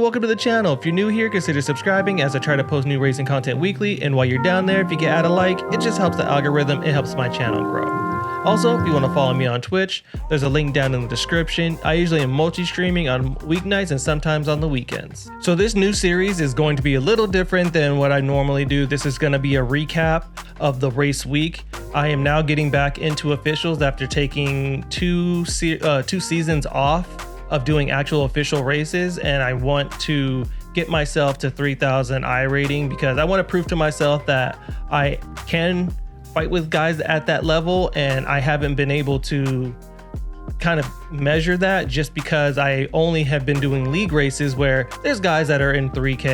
welcome to the channel. If you're new here, consider subscribing as I try to post new racing content weekly. And while you're down there, if you get a like, it just helps the algorithm. It helps my channel grow. Also, if you want to follow me on Twitch, there's a link down in the description. I usually am multi-streaming on weeknights and sometimes on the weekends. So this new series is going to be a little different than what I normally do. This is going to be a recap of the race week. I am now getting back into officials after taking two seasons off of doing actual official races, and I want to get myself to 3000 I rating because I want to prove to myself that I can fight with guys at that level, and I haven't been able to kind of measure that just because I only have been doing league races where there's guys that are in 3K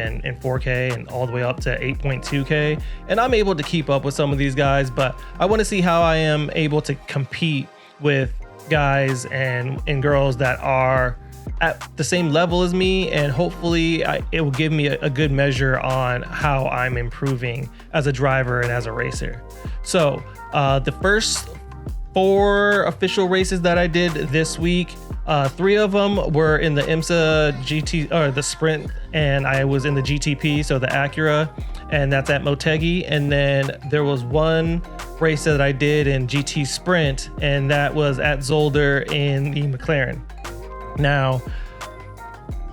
and 4K and all the way up to 8.2K, and I'm able to keep up with some of these guys, but I want to see how I am able to compete with guys and girls that are at the same level as me, and hopefully it will give me a good measure on how I'm improving as a driver and as a racer. So the first 4 official races that I did this week, 3 of them were in the IMSA GT or the Sprint, and I was in the GTP, so the Acura, and that's at Motegi. And then there was one race that I did in GT Sprint, and that was at Zolder in the McLaren. Now,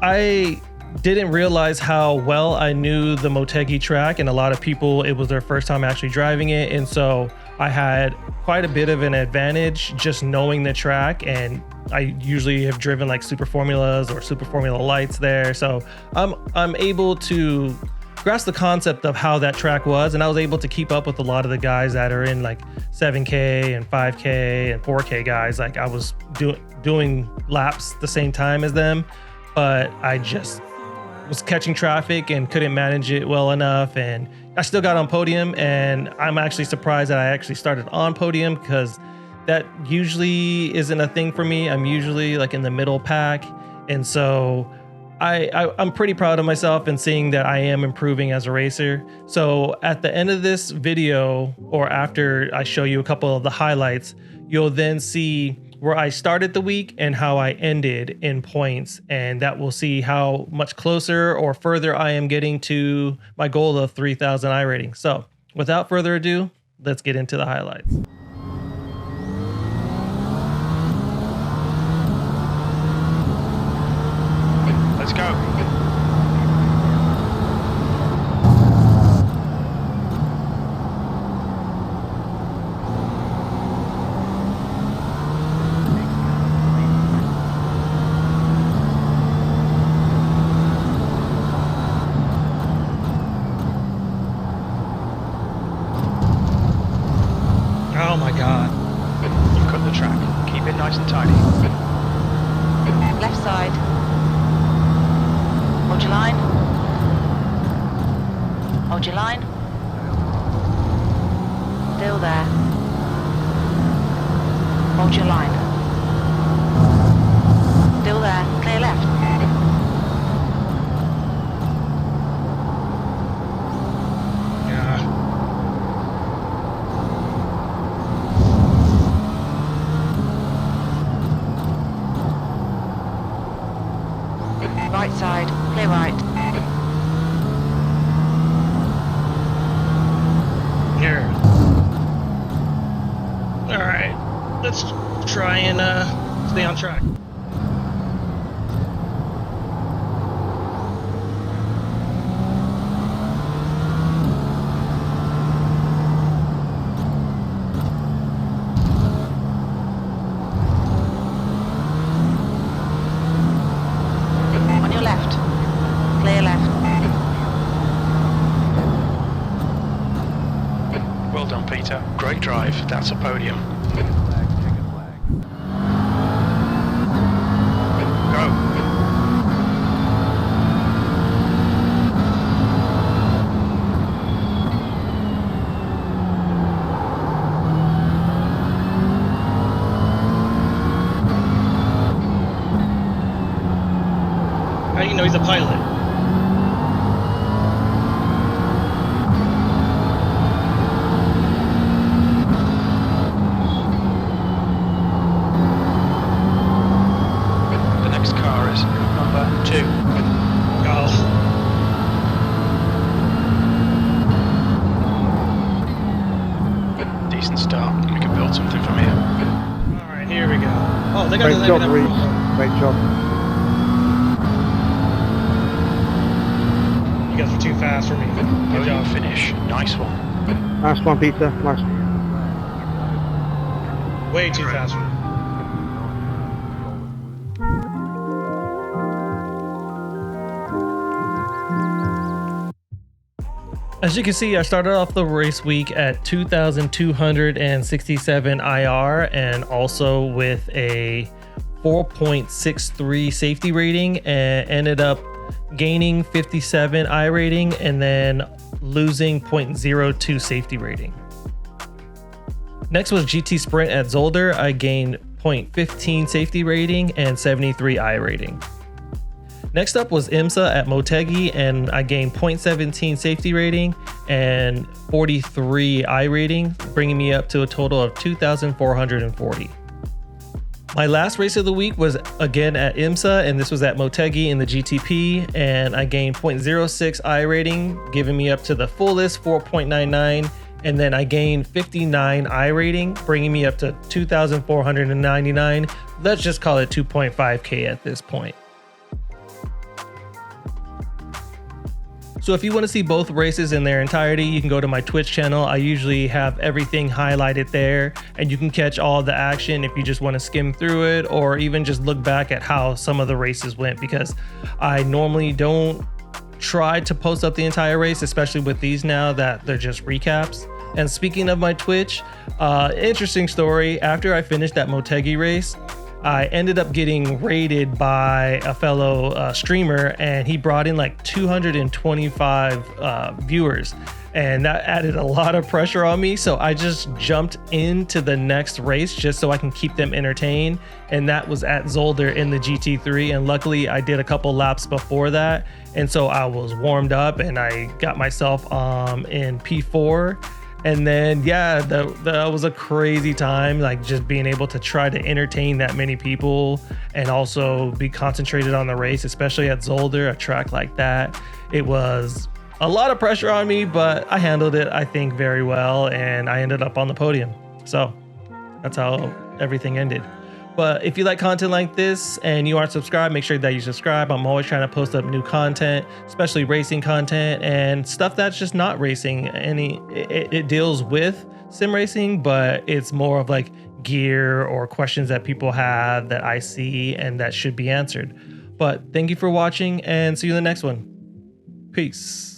I didn't realize how well I knew the Motegi track, and a lot of people, it was their first time actually driving it, and so I had quite a bit of an advantage just knowing the track, and I usually have driven like Super Formulas or Super Formula Lights there, so I'm able to grasp the concept of how that track was, and I was able to keep up with a lot of the guys that are in like 7K and 5K and 4K guys. Like I was doing laps the same time as them, but I just was catching traffic and couldn't manage it well enough, and I still got on podium, and I'm actually surprised that I actually started on podium because that usually isn't a thing for me. I'm usually like in the middle pack, and so I'm pretty proud of myself and seeing that I am improving as a racer. So at the end of this video, or after I show you a couple of the highlights, you'll then see where I started the week and how I ended in points, and that will see how much closer or further I am getting to my goal of 3000 I rating. So without further ado, let's get into the highlights. Let's go. Oh my God. You've got the track. Keep it nice and tidy. Left side. Hold your line. Hold your line. Still there. Hold your line. Still there. Clear left. Right side, clear right. Here. All right, let's try and stay on track. Clear left. Well done, Peter. Great drive. That's a podium. Go. How do you know he's a pilot? The next car is number 2. they got Great job, Reed. Great job. You guys are too fast for me. Good Podium job. finish. Nice one. Nice one, Peter. Nice. Way too fast for me. As you can see, I started off the race week at 2,267 IR and also with a 4.63 safety rating, and ended up gaining 57 I rating and then losing 0.02 safety rating. Next was GT Sprint at Zolder. I gained 0.15 safety rating and 73 I rating. Next up was IMSA at Motegi, and I gained 0.17 safety rating and 43 I rating, bringing me up to a total of 2,440. My last race of the week was again at IMSA, and this was at Motegi in the GTP, and I gained 0.06 I rating, giving me up to the fullest 4.99, and then I gained 59 I rating, bringing me up to 2,499. Let's just call it 2.5K at this point. So if you want to see both races in their entirety, you can go to my Twitch channel. I usually have everything highlighted there, and you can catch all the action if you just want to skim through it, or even just look back at how some of the races went, because I normally don't try to post up the entire race, especially with these now that they're just recaps. And speaking of my Twitch, interesting story. After I finished that Motegi race, I ended up getting raided by a fellow streamer, and he brought in like 225 viewers, and that added a lot of pressure on me. So I just jumped into the next race just so I can keep them entertained, and that was at Zolder in the GT3. And luckily I did a couple laps before that, and so I was warmed up and I got myself in P4. And then, yeah, that was a crazy time, like just being able to try to entertain that many people and also be concentrated on the race, especially at Zolder, a track like that. It was a lot of pressure on me, but I handled it, I think, very well, and I ended up on the podium. So that's how everything ended. But if you like content like this and you aren't subscribed, make sure that you subscribe. I'm always trying to post up new content, especially racing content and stuff that's just not racing. It deals with sim racing, but it's more of like gear or questions that people have that I see and that should be answered. But thank you for watching, and see you in the next one. Peace.